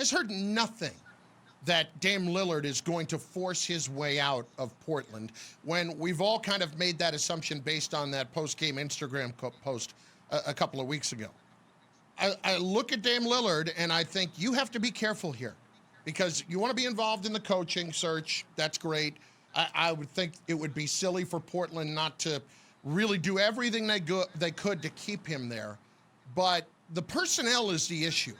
has heard nothing that Dame Lillard is going to force his way out of Portland when we've all kind of made that assumption based on that post-game Instagram post a couple of weeks ago. I look at Dame Lillard and I think you have to be careful here because you want to be involved in the coaching search. That's great. I would think it would be silly for Portland not to really do everything they could to keep him there. But the personnel is the issue.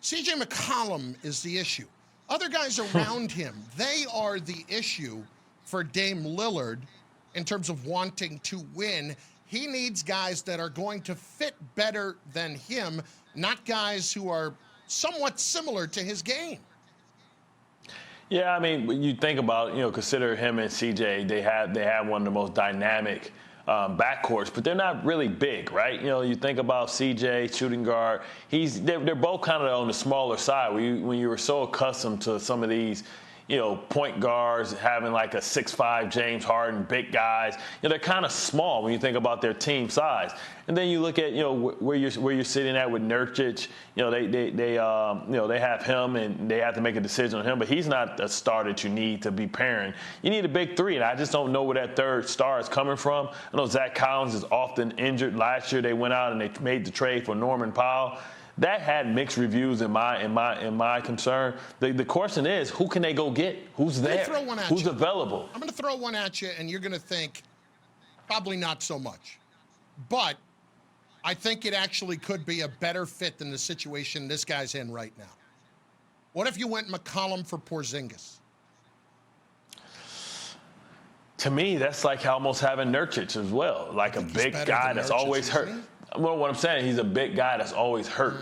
C.J. McCollum is the issue. Other guys around him, they are the issue for Dame Lillard in terms of wanting to win. He needs guys that are going to fit better than him, not guys who are somewhat similar to his game. Yeah, I mean, when you think about, consider him and CJ, they have one of the most dynamic backcourts, but they're not really big, right? You think about CJ, shooting guard. They're both kind of on the smaller side. When you were so accustomed to some of these, point guards having like a 6'5" James Harden, big guys. They're kind of small when you think about their team size. And then you look at where you're sitting at with Nurkic. They have him and they have to make a decision on him, but he's not a star that you need to be pairing. You need a big three, and I just don't know where that third star is coming from. I know Zach Collins is often injured. Last year they went out and they made the trade for Norman Powell. That had mixed reviews in my concern. The question is, who can they go get? Who's there? Who's available? I'm going to throw one at you, and you're going to think probably not so much. But I think it actually could be a better fit than the situation this guy's in right now. What if you went McCollum for Porzingis? To me, that's like almost having Nurkic as well, like a big guy that's always hurt. Well, what I'm saying, he's a big guy that's always hurt,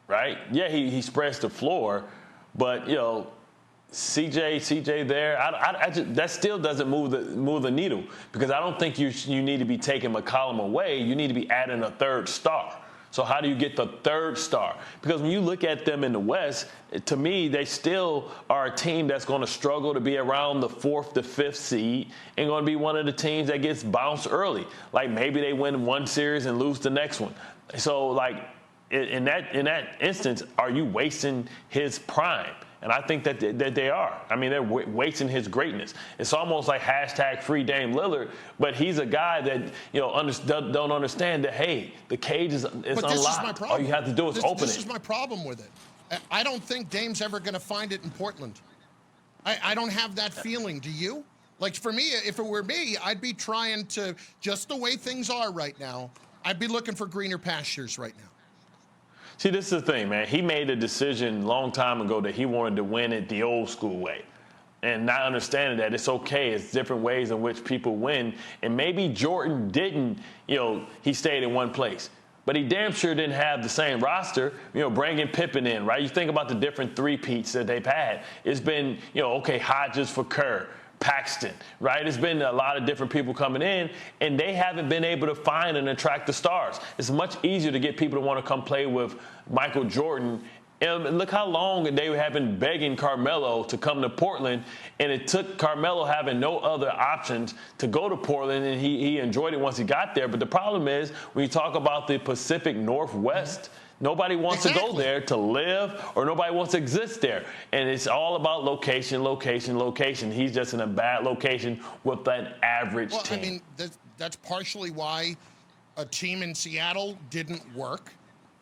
right? Yeah, he spreads the floor, but CJ there, I just, that still doesn't move the needle because I don't think you need to be taking McCollum away. You need to be adding a third star. So how do you get the third star? Because when you look at them in the West, to me, they still are a team that's going to struggle to be around the 4th to 5th seed and going to be one of the teams that gets bounced early. Like maybe they win one series and lose the next one. So like in that instance, are you wasting his prime? And I think that they are. I mean, they're wasting his greatness. It's almost like #free Dame Lillard, but he's a guy that don't understand that. Hey, the cage is unlocked. This is my problem. All you have to do is open it. This is my problem with it. I don't think Dame's ever going to find it in Portland. I don't have that feeling. Do you? Like for me, if it were me, I'd be trying to just the way things are right now. I'd be looking for greener pastures right now. See, this is the thing, man. He made a decision a long time ago that he wanted to win it the old school way. And not understanding that it's okay. It's different ways in which people win. And maybe Jordan didn't, he stayed in one place. But he damn sure didn't have the same roster, bringing Pippen in, right? You think about the different three-peats that they've had. It's been, Hodges for Kerr. Paxton, right? It's been a lot of different people coming in, and they haven't been able to find and attract the stars. It's much easier to get people to want to come play with Michael Jordan. And look how long they have been begging Carmelo to come to Portland, and it took Carmelo having no other options to go to Portland, and he enjoyed it once he got there. But the problem is, when you talk about the Pacific Northwest, nobody wants to go there to live, or nobody wants to exist there. And it's all about location, location, location. He's just in a bad location with an average team. I mean, that's partially why a team in Seattle didn't work,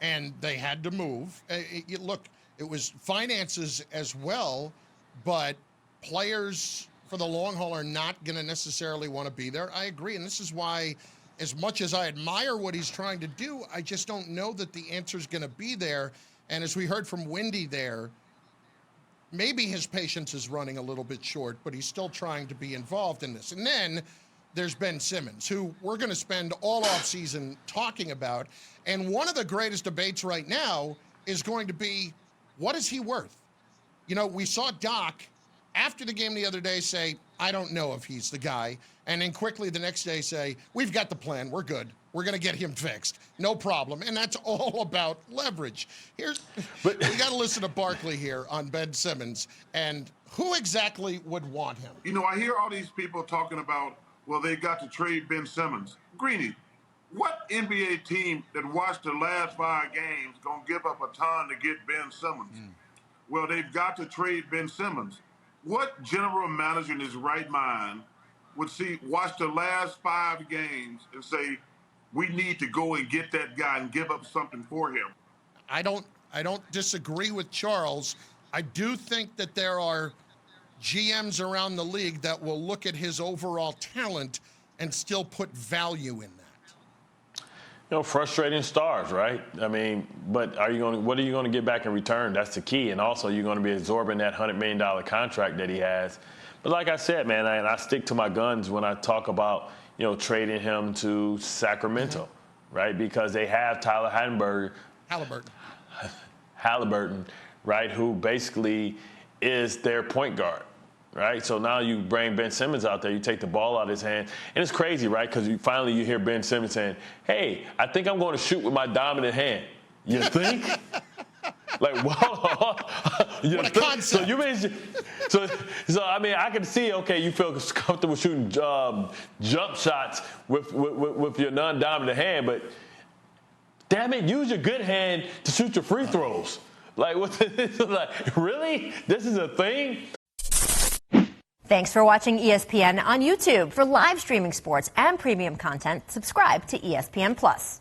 and they had to move. Look, it was finances as well, but players for the long haul are not going to necessarily want to be there. I agree, and this is why, as much as I admire what he's trying to do, I just don't know that the answer is going to be there. And as we heard from Wendy there, maybe his patience is running a little bit short, but he's still trying to be involved in this. And then there's Ben Simmons, who we're going to spend all offseason talking about. And one of the greatest debates right now is going to be, what is he worth? We saw Doc after the game the other day say, I don't know if he's the guy. And then quickly the next day say, we've got the plan. We're good. We're going to get him fixed. No problem. And that's all about leverage. We got to listen to Barkley here on Ben Simmons and who exactly would want him. I hear all these people talking about, well, they got to trade Ben Simmons. Greeny, what NBA team that watched the last 5 games going to give up a ton to get Ben Simmons? well, they've got to trade Ben Simmons. What general manager in his right mind would watch the last 5 games and say, we need to go and get that guy and give up something for him? I don't disagree with Charles. I do think that there are GMs around the league that will look at his overall talent and still put value in that. You know, frustrating stars, right? I mean, but what are you going to get back in return? That's the key. And also, you're going to be absorbing that $100 million contract that he has. But like I said, man, I stick to my guns when I talk about, you know, trading him to Sacramento, right? Because they have Tyler Halliburton, right, who basically is their point guard. Right, so now you bring Ben Simmons out there, you take the ball out of his hand, and it's crazy, right? Because you hear Ben Simmons saying, "Hey, I think I'm going to shoot with my dominant hand." You think? Like, whoa! What a concept! So I mean, I can see. Okay, you feel comfortable shooting jump shots with your non-dominant hand, but damn it, use your good hand to shoot your free throws. Like, like, really? This is a thing? Thanks for watching ESPN on YouTube. For live streaming sports and premium content, subscribe to ESPN+.